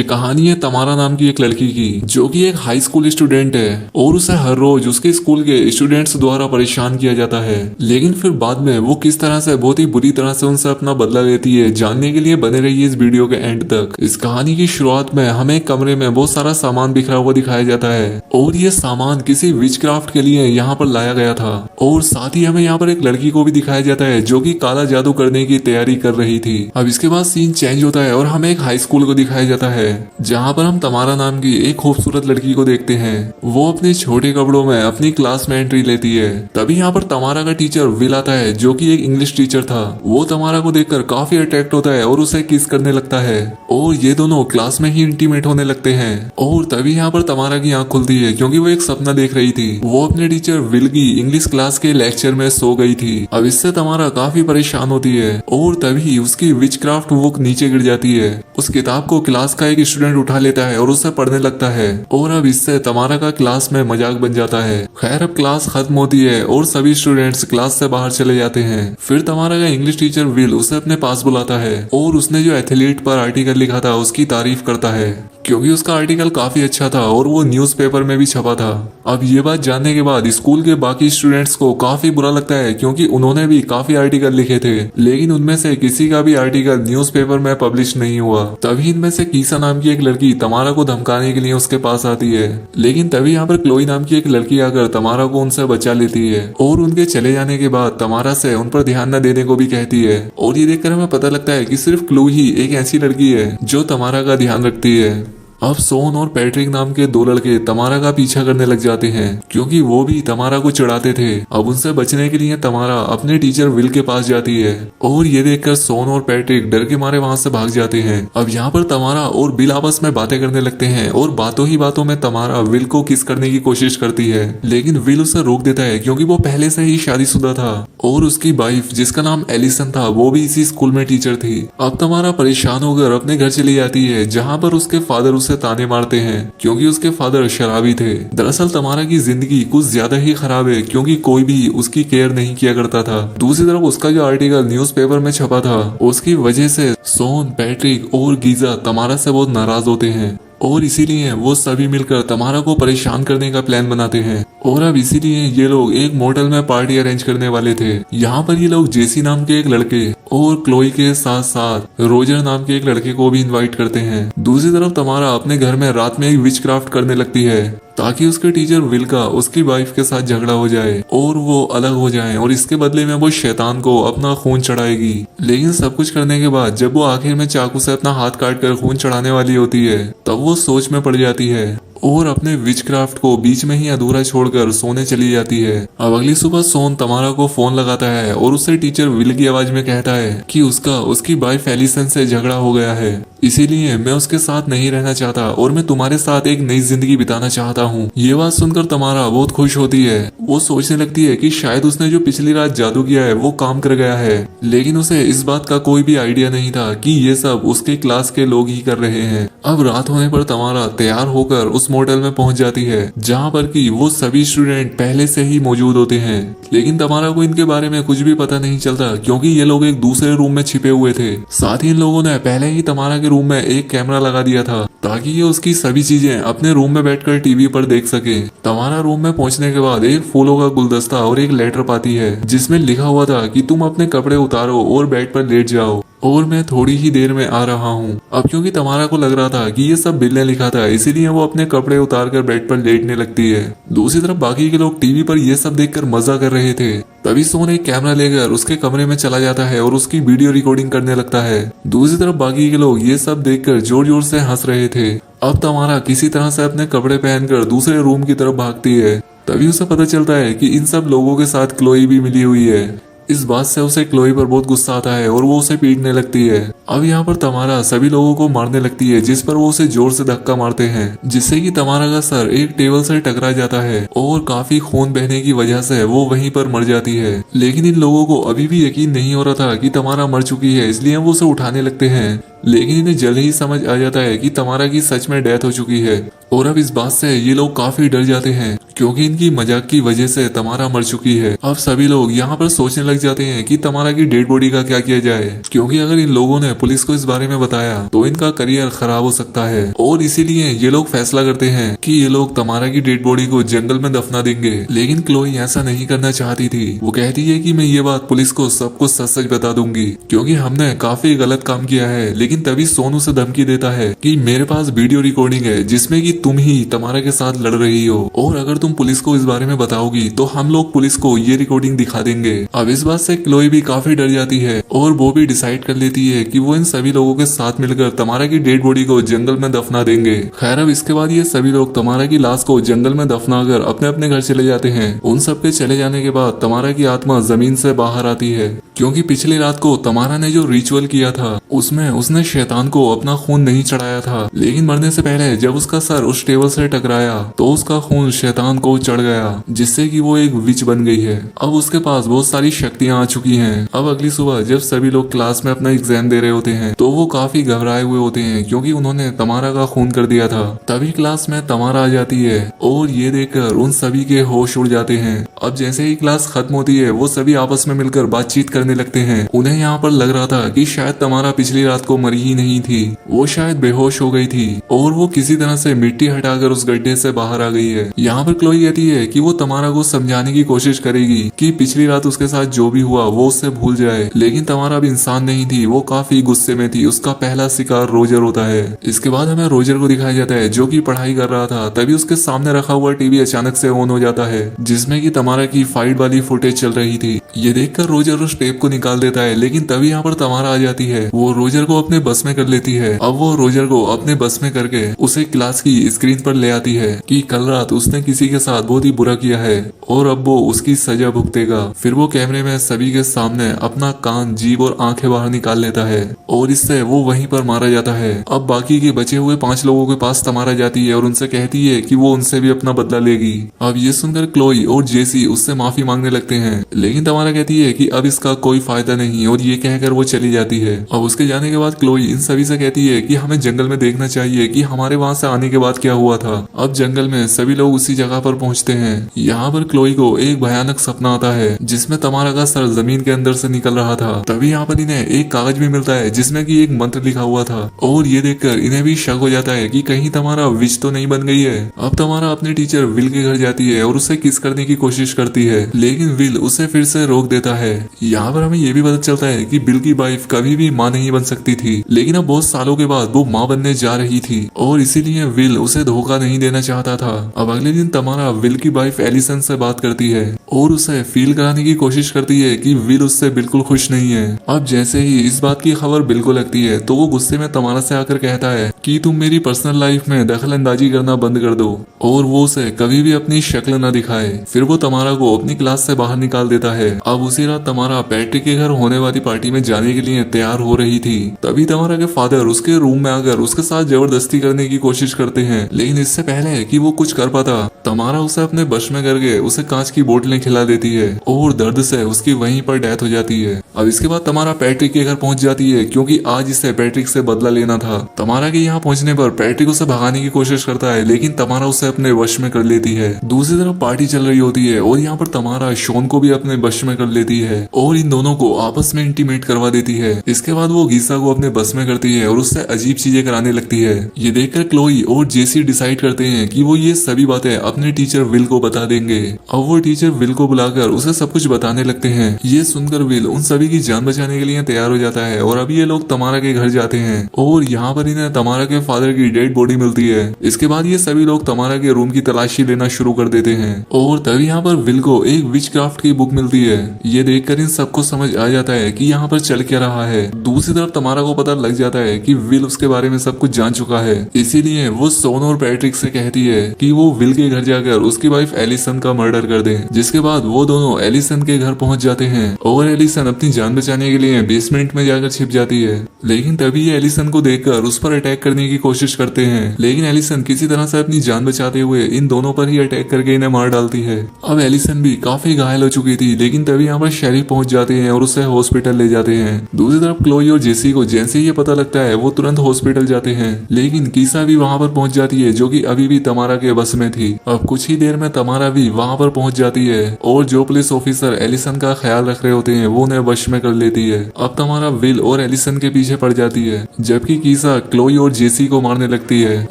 ये कहानी है तमारा नाम की एक लड़की की, जो कि एक हाई स्कूल स्टूडेंट है और उसे हर रोज उसके स्कूल के स्टूडेंट्स द्वारा परेशान किया जाता है। लेकिन फिर बाद में वो किस तरह से बहुत ही बुरी तरह से उनसे अपना बदला लेती है, जानने के लिए बने रहिए इस वीडियो के एंड तक। इस कहानी की शुरुआत में हमें एक कमरे में बहुत सारा सामान बिखरा हुआ दिखाया जाता है और ये सामान किसी विचक्राफ्ट के लिए यहाँ पर लाया गया था। और साथ ही हमें यहाँ पर एक लड़की को भी दिखाया जाता है जो कि काला जादू करने की तैयारी कर रही थी। अब इसके बाद सीन चेंज होता है और हमें एक हाई स्कूल को दिखाया जाता है, जहाँ पर हम तमारा नाम की एक खूबसूरत लड़की को देखते हैं। वो अपने छोटे कपड़ों में अपनी क्लास में एंट्री लेती है। तभी यहाँ पर तमारा का टीचर विल आता है, जो कि एक इंग्लिश टीचर था। वो तमारा को देखकर काफी अट्रैक्ट होता है और उसे किस करने लगता है और ये दोनों क्लास में ही इंटीमेट होने लगते हैं। और तभी यहाँ पर तमारा की आंख खुलती है, क्योंकि वो एक सपना देख रही थी। वो अपने टीचर विल की इंग्लिश क्लास के लेक्चर में सो गई थी। अब इससे तमारा काफी परेशान होती है और तभी उसकी विचक्राफ्ट बुक नीचे गिर जाती है। उस किताब को क्लास का एक स्टूडेंट उठा लेता है और उसे पढ़ने लगता है और अब इससे तमारा का क्लास में मजाक बन जाता है। खैर अब क्लास खत्म होती है और सभी स्टूडेंट्स क्लास से बाहर चले जाते हैं। फिर तमारा का इंग्लिश टीचर विल उसे अपने पास बुलाता है और उसने जो एथलीट पर आर्टिकल लिखा था उसकी तारीफ करता है, क्योंकि उसका आर्टिकल काफी अच्छा था और वो न्यूज़पेपर में भी छपा था। अब ये बात जानने के बाद स्कूल के बाकी स्टूडेंट्स को काफी बुरा लगता है, क्योंकि उन्होंने भी काफी आर्टिकल लिखे थे, लेकिन उनमें से किसी का भी आर्टिकल न्यूज़पेपर में पब्लिश नहीं हुआ। तभी इनमें से कीसा नाम की एक लड़की तमारा को धमकाने के लिए उसके पास आती है, लेकिन तभी यहाँ पर क्लोई नाम की एक लड़की आकर तमारा को उनसे बचा लेती है और उनके चले जाने के बाद तमारा से उन पर ध्यान न देने को भी कहती है। और ये देखकर हमें पता लगता है कि सिर्फ क्लोई ही एक ऐसी लड़की है जो तमारा का ध्यान रखती है। अब सोन और पैट्रिक नाम के दो लड़के तमारा का पीछा करने लग जाते हैं, क्योंकि वो भी तमारा को चिढ़ाते थे। अब उनसे बचने के लिए तमारा अपने टीचर विल के पास जाती है और ये देखकर सोन और पैट्रिक डर के मारे वहां से भाग जाते हैं। अब यहाँ पर तमारा और विल आपस में बातें करने लगते हैं और बातों ही बातों में तमारा विल को किस करने की कोशिश करती है, लेकिन विल उसे रोक देता है, क्योंकि वो पहले से ही शादीशुदा था और उसकी वाइफ जिसका नाम एलिसन था वो भी इसी स्कूल में टीचर थी। अब तमारा परेशान होकर अपने घर चली जाती है, जहाँ पर उसके फादर उसे ताने मारते हैं, क्योंकि उसके फादर शराबी थे। दरअसल तमारा की जिंदगी कुछ ज्यादा ही खराब है, क्योंकि कोई भी उसकी केयर नहीं किया करता था। दूसरी तरफ उसका जो आर्टिकल न्यूज़पेपर में छपा था उसकी वजह से सोन, पैट्रिक और गीजा तमारा से बहुत नाराज होते हैं और इसीलिए वो सभी मिलकर तमारा को परेशान करने का प्लान बनाते हैं। और अब इसीलिए ये लोग एक मोटेल में पार्टी अरेंज करने वाले थे। यहाँ पर ये लोग जेसी नाम के एक लड़के और क्लोई के साथ साथ रोजर नाम के एक लड़के को भी इनवाइट करते हैं। दूसरी तरफ तमारा अपने घर में रात में एक विचक्राफ्ट करने लगती है, ताकि उसके टीचर विल का उसकी वाइफ के साथ झगड़ा हो जाए और वो अलग हो जाए, और इसके बदले में वो शैतान को अपना खून चढ़ाएगी। लेकिन सब कुछ करने के बाद जब वो आखिर में चाकू से अपना हाथ काट कर खून चढ़ाने वाली होती है, तब वो सोच में पड़ जाती है और अपने विचक्राफ्ट को बीच में ही अधूरा छोड़कर सोने चली जाती है। अब अगली सुबह सोन तमारा को फोन लगाता है और उससे टीचर विल की आवाज में कहता है कि उसकी वाइफ एलिसन से झगड़ा हो गया है, इसीलिए मैं उसके साथ नहीं रहना चाहता और मैं तुम्हारे साथ एक नई जिंदगी बिताना चाहता हूँ। ये बात सुनकर तमारा बहुत खुश होती है। वो सोचने लगती है कि शायद उसने जो पिछली रात जादू किया है वो काम कर गया है, लेकिन उसे इस बात का कोई भी आइडिया नहीं था कि ये सब उसके क्लास के लोग ही कर रहे हैं। अब रात होने पर तमारा तैयार होकर उस मोटेल में पहुंच जाती है, जहाँ पर कि वो सभी स्टूडेंट पहले से ही मौजूद होते हैं। लेकिन तमारा को इनके बारे में कुछ भी पता नहीं चलता, क्योंकि ये लोग एक दूसरे रूम में छिपे हुए थे। साथ ही इन लोगों ने पहले ही तमारा के रूम में एक कैमरा लगा दिया था, ताकि ये उसकी सभी चीजें अपने रूम में बैठकर टीवी पर देख सके। तमारा रूम में पहुंचने के बाद एक फूलों का गुलदस्ता और एक लेटर पाती है, जिसमें लिखा हुआ था कि तुम अपने कपड़े उतारो और बेड पर लेट जाओ और मैं थोड़ी ही देर में आ रहा हूँ। अब क्योंकि तमारा को लग रहा था कि ये सब बिल ने लिखा था, इसीलिए वो अपने कपड़े उतार कर बेड पर लेटने लगती है। दूसरी तरफ बाकी के लोग टीवी पर ये सब देखकर मजा कर रहे थे। तभी सोन एक कैमरा लेकर उसके कमरे में चला जाता है और उसकी वीडियो रिकॉर्डिंग करने लगता है। दूसरी तरफ बाकी के लोग ये सब देखकर जोर जोर से हंस रहे थे। अब तमारा किसी तरह से अपने कपड़े पहनकर दूसरे रूम की तरफ भागती है। तभी उसे पता चलता है कि इन सब लोगों के साथ क्लोई भी मिली हुई है। इस बात से उसे क्लोई पर बहुत गुस्सा आता है और वो उसे पीटने लगती है। अब यहाँ पर तमारा सभी लोगों को मारने लगती है, जिस पर वो उसे जोर से धक्का मारते हैं, जिससे कि तमारा का सर एक टेबल से टकरा जाता है और काफी खून बहने की वजह से वो वहीं पर मर जाती है। लेकिन इन लोगों को अभी भी यकीन नहीं हो रहा था कि तमारा मर चुकी है, इसलिए वो उसे उठाने लगते हैं। लेकिन इन्हें जल्द ही समझ आ जाता है कि तमारा की सच में डेथ हो चुकी है और अब इस बात से ये लोग काफी डर जाते हैं क्योंकि इनकी मजाक की वजह से तमारा मर चुकी है। अब सभी लोग यहाँ पर सोचने लग जाते हैं कि तमारा की डेड बॉडी का क्या किया जाए, क्योंकि अगर इन लोगों ने पुलिस को इस बारे में बताया तो इनका करियर खराब हो सकता है और इसीलिए ये लोग फैसला करते हैं कि ये लोग तमारा की डेड बॉडी को जंगल में दफना देंगे। लेकिन क्लोई ऐसा नहीं करना चाहती थी। वो कहती है कि मैं ये बात पुलिस को सब कुछ सच सच बता दूंगी क्योंकि हमने काफी गलत काम किया है। लेकिन तभी सोनू से धमकी देता है कि मेरे पास वीडियो रिकॉर्डिंग है जिसमें कि तुम ही तमारा के साथ लड़ रही हो और अगर तुम पुलिस को इस बारे में बताओगी तो हम लोग पुलिस को ये रिकॉर्डिंग दिखा देंगे। अब इस बात से क्लोई भी काफी डर जाती है और वो भी डिसाइड कर लेती है कि वो इन सभी लोगों के साथ मिलकर तमारा की डेड बॉडी को जंगल में दफना देंगे। खैर अब इसके बाद ये सभी लोग तमारा की लाश को जंगल में दफना कर अपने अपने घर चले जाते हैं। उन सबके चले जाने के बाद तमारा की आत्मा जमीन से बाहर आती है क्योंकि पिछली रात को तमारा ने जो रिचुअल किया था उसमें उसने शैतान को अपना खून नहीं चढ़ाया था, लेकिन मरने से पहले जब उसका सर उस टेबल से टकराया तो उसका खून शैतान को चढ़ गया जिससे कि वो एक विच बन गई है। अब उसके पास बहुत सारी शक्तियां आ चुकी हैं। अब अगली सुबह जब सभी लोग क्लास में अपना एग्जाम दे रहे होते हैं तो वो काफी घबराए हुए होते हैं क्योंकि उन्होंने तमारा का खून कर दिया था। तभी क्लास में तमारा आ जाती है और ये देखकर उन सभी के होश उड़ जाते हैं। अब जैसे ही क्लास खत्म होती है वो सभी आपस में मिलकर बातचीत करने लगते हैं। उन्हें यहाँ पर लग रहा था कि शायद तमारा पिछली रात को मरी ही नहीं थी, वो शायद बेहोश हो गई थी और वो किसी तरह से मिट्टी हटाकर उस गड्ढे से बाहर आ गई है। यहाँ पर क्लोई कहती है कि वो तमारा को समझाने की कोशिश करेगी कि पिछली रात उसके साथ जो भी हुआ वो उससे भूल जाए, लेकिन तमारा भी इंसान नहीं थी, वो काफी गुस्से में थी। उसका पहला शिकार रोजर होता है। इसके बाद हमें रोजर को दिखाया जाता है जो कि पढ़ाई कर रहा था। तभी उसके सामने रखा हुआ टीवी अचानक से ऑन हो जाता है जिसमें कि तमारा की फाइट वाली फुटेज चल रही थी। ये देखकर रोजर उस टेप को निकाल देता है, लेकिन तभी यहाँ पर तमारा आ जाती है। वो रोजर को अपने बस में कर लेती है। अब वो रोजर को अपने बस में करके उसे क्लास की स्क्रीन पर ले आती है कि कल रात उसने किसी के साथ बहुत ही बुरा किया है और अब वो उसकी सजा भुगतेगा। फिर वो कैमरे में सभी के सामने अपना कान, जीभ और आंखें बाहर निकाल लेता है और इससे वो वहीं पर मारा जाता है। अब बाकी के बचे हुए 5 लोगों के पास तमारा जाती है और उनसे कहती है कि वो उनसे भी अपना बदला लेगी। अब ये सुनकर क्लोई और जेसी उससे माफी मांगने लगते हैं, लेकिन तमारा कहती है कि अब इसका कोई फायदा नहीं और ये कहकर वो चली जाती है। अब उसके जाने के बाद क्लोई इन सभी से कहती है कि हमें जंगल में देखना चाहिए कि हमारे वहां से आने के बाद क्या हुआ था। अब जंगल में सभी लोग उसी जगह पर पहुंचते हैं। यहाँ पर क्लोई को एक भयानक सपना आता है जिसमें तमारा का सर जमीन के अंदर से निकल रहा था। तभी यहाँ पर इन्हें एक कागज भी मिलता है जिसमें कि एक मंत्र लिखा हुआ था और ये देखकर इन्हें भी शक हो जाता है कि कहीं तमारा विच तो नहीं बन गई है। अब तमारा अपने टीचर विल के घर जाती है और उसे किस करने की कोशिश करती है, लेकिन विल उसे फिर से रोक देता है। यहाँ पर हमें ये भी पता चलता है कि बिल की वाइफ कभी भी माँ नहीं बन सकती थी, लेकिन अब बहुत सालों के बाद वो माँ बनने जा रही थी और इसीलिए विल उसे धोखा नहीं देना चाहता था। अब अगले दिन तमारा विल की वाइफ एलिसन से बात करती है और उसे फील कराने की कोशिश करती है कि विल उससे बिल्कुल खुश नहीं है। अब जैसे ही इस बात की खबर बिल को लगती है तो वो गुस्से में तमारा से आकर कहता है कि तुम मेरी पर्सनल लाइफ में दखल अंदाजी करना बंद कर दो और वो उसे कभी भी अपनी शक्ल न दिखाए। फिर वो तमारा को अपनी क्लास से बाहर निकाल देता है। अब उसी रात तमारा पैट्रिक के घर होने वाली पार्टी में जाने के लिए तैयार हो रही थी। तभी तमारा के फादर उसके रूम में आकर उसके साथ जबरदस्ती करने की कोशिश करते हैं, लेकिन इससे पहले कि वो कुछ कर पाता तमारा उसे अपने बश में करके उसे कांच की बोतलें खिला देती है और दर्द से उसकी वहीं पर डेथ हो जाती है। अब इसके बाद तमारा पैट्रिक के घर पहुंच जाती है क्योंकि आज इसे पैट्रिक से बदला लेना था। तमारा के यहाँ पहुंचने पर पैट्रिक उसे भगाने की कोशिश करता है, लेकिन तमारा उसे अपने वश में कर लेती है। दूसरी तरफ पार्टी चल रही होती है और यहाँ पर तमारा शॉन को भी अपने वश में कर लेती है और इन दोनों को आपस में इंटीमेट करवा देती है। इसके बाद वो गीसा को अपने बस में करती है और उससे अजीब चीजें कराने लगती है। ये देखकर क्लोई और जेसी डिसाइड करते हैं कि वो ये सभी बातें अपने टीचर विल को बता देंगे। अब वो टीचर विल को बुलाकर उसे सब कुछ बताने लगते हैं। ये सुनकर विल उन सभी की जान बचाने के लिए तैयार हो जाता है और अभी ये लोग तमारा के घर जाते हैं और यहाँ पर इन्हें तमारा के फादर की डेड बॉडी मिलती है। इसके बाद ये सभी लोग तमारा के रूम की तलाशी लेना शुरू कर देते हैं और तभी यहाँ पर विल को एक विच क्राफ्ट की बुक मिलती है। ये देखकर इन सबको समझ आ जाता है कि यहाँ पर चल क्या रहा है। दूसरी तरफ तमारा को पता लग जाता है कि विल उसके बारे में सब कुछ जान चुका है, इसीलिए वो सोन और पैट्रिक से कहती है कि वो विल के घर घर जाकर उसकी वाइफ एलिसन का मर्डर कर दे। जिसके बाद वो दोनों एलिसन के घर पहुंच जाते हैं और एलिसन अपनी जान बचाने के लिए बेसमेंट में जाकर छिप जाती है। लेकिन तभी ये एलिसन को देखकर उस पर अटैक करने की कोशिश करते हैं, लेकिन एलिसन किसी तरह से अपनी जान बचाते हुए इन दोनों पर ही अटैक करके इन्हें मार डालती है। अब एलिसन भी काफी घायल हो चुकी थी, लेकिन तभी यहाँ पर शेरिफ पहुंच जाते हैं और उसे हॉस्पिटल ले जाते हैं। दूसरी तरफ क्लोई और जेसी को जैसे ही ये पता लगता है वो तुरंत हॉस्पिटल जाते हैं, लेकिन कीसा भी वहां पर पहुंच जाती है जो कि अभी भी तमारा के बस में थी। अब कुछ ही देर में तमारा भी वहां पर पहुंच जाती है और जो पुलिस ऑफिसर एलिसन का ख्याल रख रहे होते हैं वो उन्हें वश में कर लेती है। अब तमारा विल और एलिसन के पीछे पड़ जाती है, जबकि कीसा क्लोई और जेसी को मारने लगती है,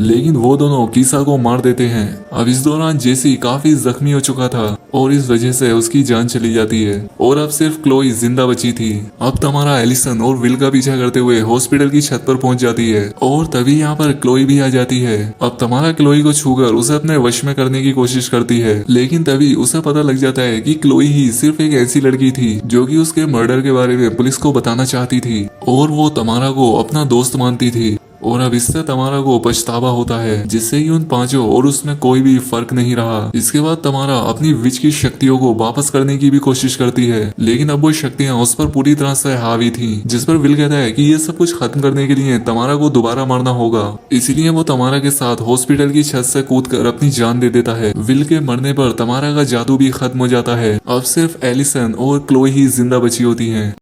लेकिन वो दोनों कीसा को मार देते हैं। अब इस दौरान जेसी काफी जख्मी हो चुका था और इस वजह से उसकी जान चली जाती है और अब सिर्फ क्लोई जिंदा बची थी। अब तमारा एलिसन और विल का पीछा करते हुए हॉस्पिटल की छत पर पहुंच जाती है और तभी यहाँ पर क्लोई भी आ जाती है। अब तमारा क्लोई को छूकर उसे अपने वश में करने की कोशिश करती है, लेकिन तभी उसे पता लग जाता है कि क्लोई ही सिर्फ एक ऐसी लड़की थी जो कि उसके मर्डर के बारे में पुलिस को बताना चाहती थी और वो तमारा को अपना दोस्त मानती थी। और अब इससे तमारा को पछतावा होता है, जिससे कि उन पांचों और उसमें कोई भी फर्क नहीं रहा। इसके बाद तमारा अपनी विच की शक्तियों को वापस करने की भी कोशिश करती है, लेकिन अब वो शक्तियां उस पर पूरी तरह से हावी थी। जिस पर विल कहता है कि ये सब कुछ खत्म करने के लिए तमारा को दोबारा मारना होगा, इसलिए वो तमारा के साथ हॉस्पिटल की छत से कूदकर अपनी जान दे देता है। विल के मरने पर तमारा का जादू भी खत्म हो जाता है। अब सिर्फ एलिसन और क्लोई ही जिंदा बची होती है।